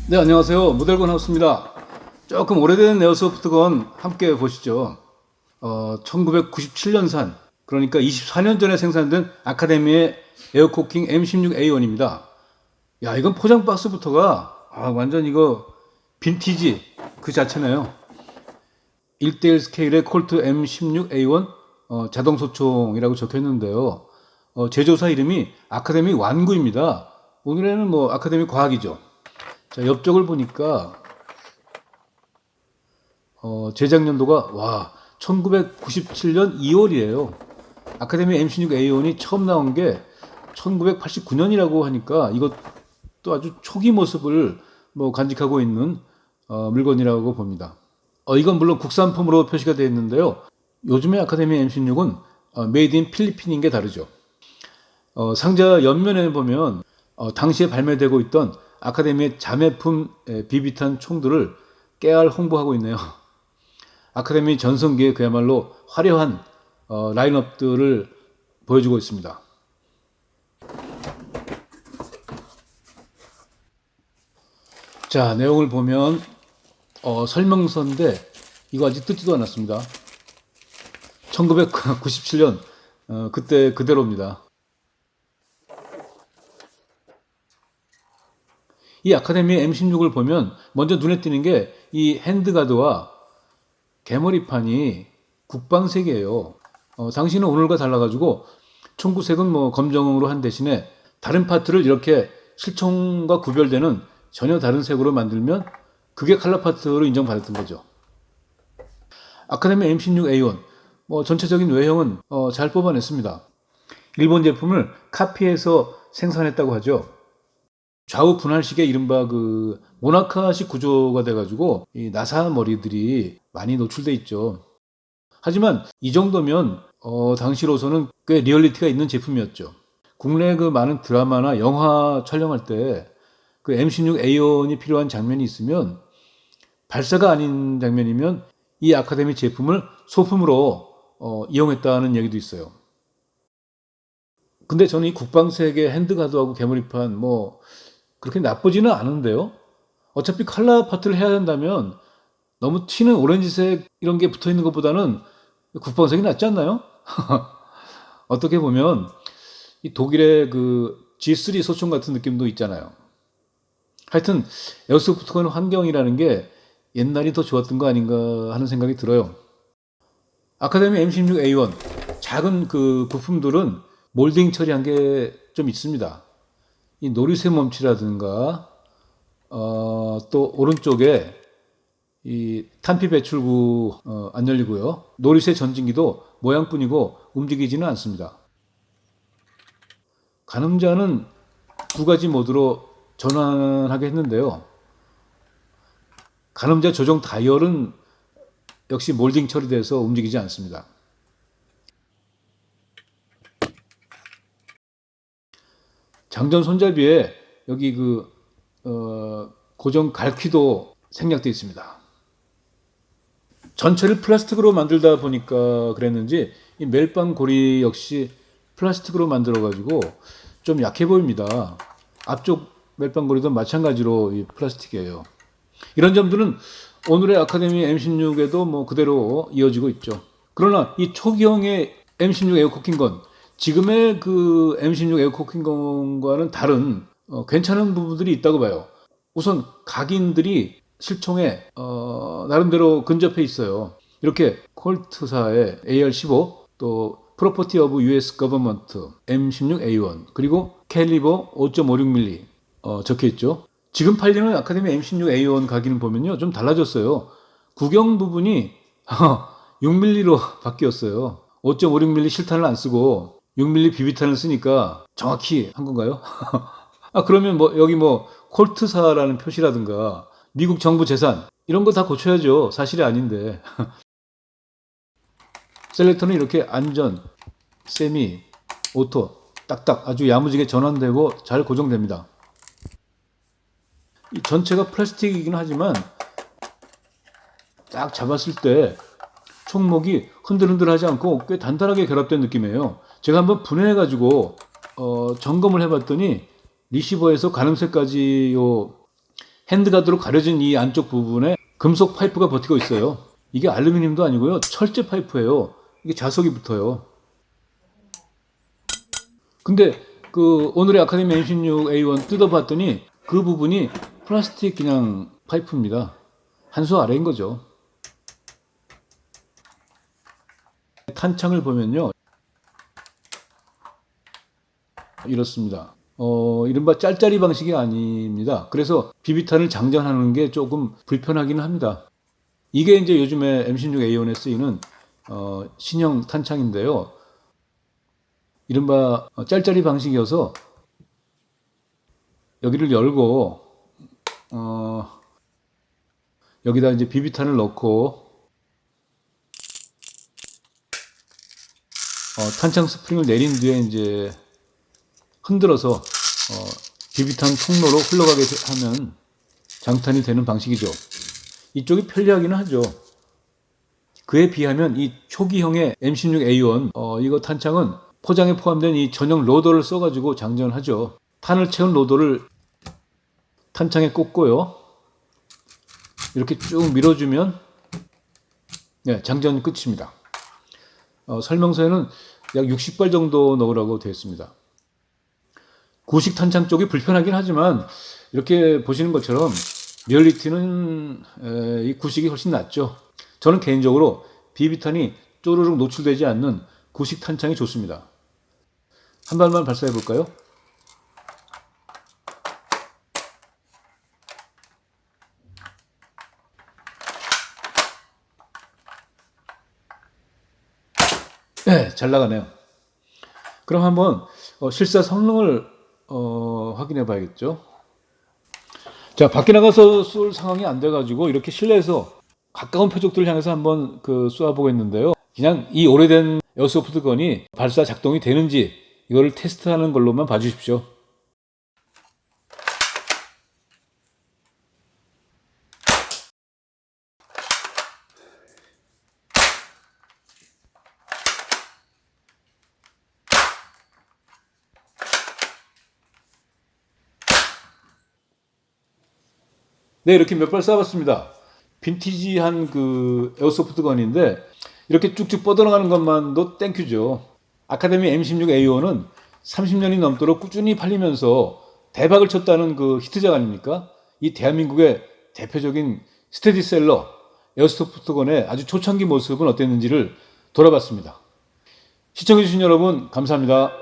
네, 안녕하세요. 모델건 하우스입니다. 조금 오래된 에어소프트건 함께 보시죠. 1997년산, 그러니까 24년 전에 생산된 아카데미의 에어코킹 M16A1입니다. 야, 이건 포장 박스부터가 완전 이거 빈티지 그 자체네요. 1대1 스케일의 콜트 M16A1 자동 소총이라고 적혀 있는데요. 제조사 이름이 아카데미 완구입니다. 오늘에는 뭐 아카데미 과학이죠. 자, 옆쪽을 보니까 제작 연도가 1997년 2월이에요. 아카데미 M16A1이 처음 나온 게 1989년이라고 하니까 이것도 아주 초기 모습을 뭐 간직하고 있는 물건이라고 봅니다. 이건 물론 국산품으로 표시가 되어 있는데요. 요즘의 아카데미 M16은 메이드 인 필리핀인 게 다르죠. 상자 옆면에 보면 당시에 발매되고 있던 아카데미의 자매품 비비탄 총들을 깨알 홍보하고 있네요. 아카데미 전성기에 그야말로 화려한 라인업들을 보여주고 있습니다. 자, 내용을 보면 설명서인데 이거 아직 뜯지도 않았습니다. 1997년 그때 그대로입니다. 이 아카데미 M16을 보면 먼저 눈에 띄는 게 이 핸드가드와 개머리판이 국방색이에요. 당시는 오늘과 달라가지고 총구색은 뭐 검정으로 한 대신에 다른 파트를 이렇게 실총과 구별되는 전혀 다른 색으로 만들면 그게 칼라 파트로 인정받았던 거죠. 아카데미 M16A1 전체적인 외형은 잘 뽑아냈습니다. 일본 제품을 카피해서 생산했다고 하죠. 좌우 분할식의 이른바 그 모나카식 구조가 돼가지고 이 나사 머리들이 많이 노출돼 있죠. 하지만 이 정도면 당시로서는 꽤 리얼리티가 있는 제품이었죠. 국내 그 많은 드라마나 영화 촬영할 때 그 M16A1이 필요한 장면이 있으면 발사가 아닌 장면이면 이 아카데미 제품을 소품으로 이용했다는 얘기도 있어요. 근데 저는 이 국방색의 핸드가드하고 개머리판 그렇게 나쁘지는 않은데요. 어차피 칼라 파트를 해야 된다면 너무 튀는 오렌지색 이런 게 붙어 있는 것보다는 국방색이 낫지 않나요? 어떻게 보면 이 독일의 그 G3 소총 같은 느낌도 있잖아요. 하여튼 에어소프트건 환경이라는 게 옛날이 더 좋았던 거 아닌가 하는 생각이 들어요. 아카데미 M16A1 작은 그 부품들은 몰딩 처리한 게 좀 있습니다. 이 노리쇠 멈치라든가 또 오른쪽에 이 탄피 배출구 안 열리고요. 노리쇠 전진기도 모양뿐이고 움직이지는 않습니다. 가늠자는 두 가지 모드로 전환하게 했는데요. 가늠자 조정 다이얼은 역시 몰딩 처리돼서 움직이지 않습니다. 장전 손잡이에 여기 고정 갈퀴도 생략되어 있습니다. 전체를 플라스틱으로 만들다 보니까 그랬는지 이 멜빵 고리 역시 플라스틱으로 만들어 가지고 좀 약해 보입니다. 앞쪽 멜빵 고리도 마찬가지로 이 플라스틱이에요. 이런 점들은 오늘의 아카데미 M16에도 그대로 이어지고 있죠. 그러나 이 초기형의 M16 에어코킹건, 지금의 그 M16 에어코킹건과는 다른 괜찮은 부분들이 있다고 봐요. 우선 각인들이 실총에 나름대로 근접해 있어요. 이렇게 콜트사의 AR-15, 또 프로퍼티 오브 US 거버먼트 M16A1, 그리고 캘리버 5.56mm 적혀 있죠. 지금 팔리는 아카데미 M16A1 각인을 보면요, 좀 달라졌어요. 구경 부분이 6mm로 바뀌었어요. 5.56mm 실탄을 안 쓰고 6mm 비비탄을 쓰니까 정확히 한 건가요? 그러면 여기 콜트사라는 표시라든가 미국 정부 재산 이런 거 다 고쳐야죠. 사실이 아닌데. 셀렉터는 이렇게 안전, 세미, 오토 딱딱 아주 야무지게 전환되고 잘 고정됩니다. 이 전체가 플라스틱이긴 하지만 딱 잡았을 때 총목이 흔들흔들하지 않고 꽤 단단하게 결합된 느낌이에요. 제가 한번 분해해가지고 점검을 해봤더니 리시버에서 가늠쇠까지 핸드가드로 가려진 이 안쪽 부분에 금속 파이프가 버티고 있어요. 이게 알루미늄도 아니고요. 철제 파이프예요. 이게 자석이 붙어요. 근데 그 오늘의 아카데미 M16A1 뜯어봤더니 그 부분이 플라스틱 그냥 파이프입니다. 한 수 아래인 거죠. 탄창을 보면요. 이렇습니다. 이른바 짤짤이 방식이 아닙니다. 그래서 비비탄을 장전하는 게 조금 불편하기는 합니다. 이게 이제 요즘에 M16A1에 쓰이는 신형 탄창인데요. 이른바 짤짤이 방식이어서 여기를 열고 여기다 이제 비비탄을 넣고 탄창 스프링을 내린 뒤에 이제 흔들어서 비비탄 통로로 흘러가게 하면 장탄이 되는 방식이죠. 이쪽이 편리하기는 하죠. 그에 비하면 이 초기형의 M16A1 이거 탄창은 포장에 포함된 이 전용 로더를 써가지고 장전하죠. 탄을 채운 로더를 탄창에 꽂고요. 이렇게 쭉 밀어주면 네, 장전 끝입니다. 설명서에는 약 60발 정도 넣으라고 되어 있습니다. 구식 탄창 쪽이 불편하긴 하지만 이렇게 보시는 것처럼 리얼리티는 이 구식이 훨씬 낫죠. 저는 개인적으로 비비탄이 쪼르륵 노출되지 않는 구식 탄창이 좋습니다. 한 발만 발사해 볼까요? 네, 잘 나가네요. 그럼 한번 실사 성능을 확인해 봐야겠죠. 자, 밖에 나가서 쏠 상황이 안 돼가지고 이렇게 실내에서 가까운 표적들을 향해서 한번 쏘아보겠는데요. 그냥 이 오래된 에어소프트 건이 발사 작동이 되는지 이거를 테스트하는 걸로만 봐주십시오. 네, 이렇게 몇 발 쏴봤습니다. 빈티지한 그 에어소프트 건인데 이렇게 쭉쭉 뻗어나가는 것만도 땡큐죠. 아카데미 M16A1은 30년이 넘도록 꾸준히 팔리면서 대박을 쳤다는 그 히트작 아닙니까? 이 대한민국의 대표적인 스테디셀러 에어소프트건의 아주 초창기 모습은 어땠는지를 돌아봤습니다. 시청해주신 여러분 감사합니다.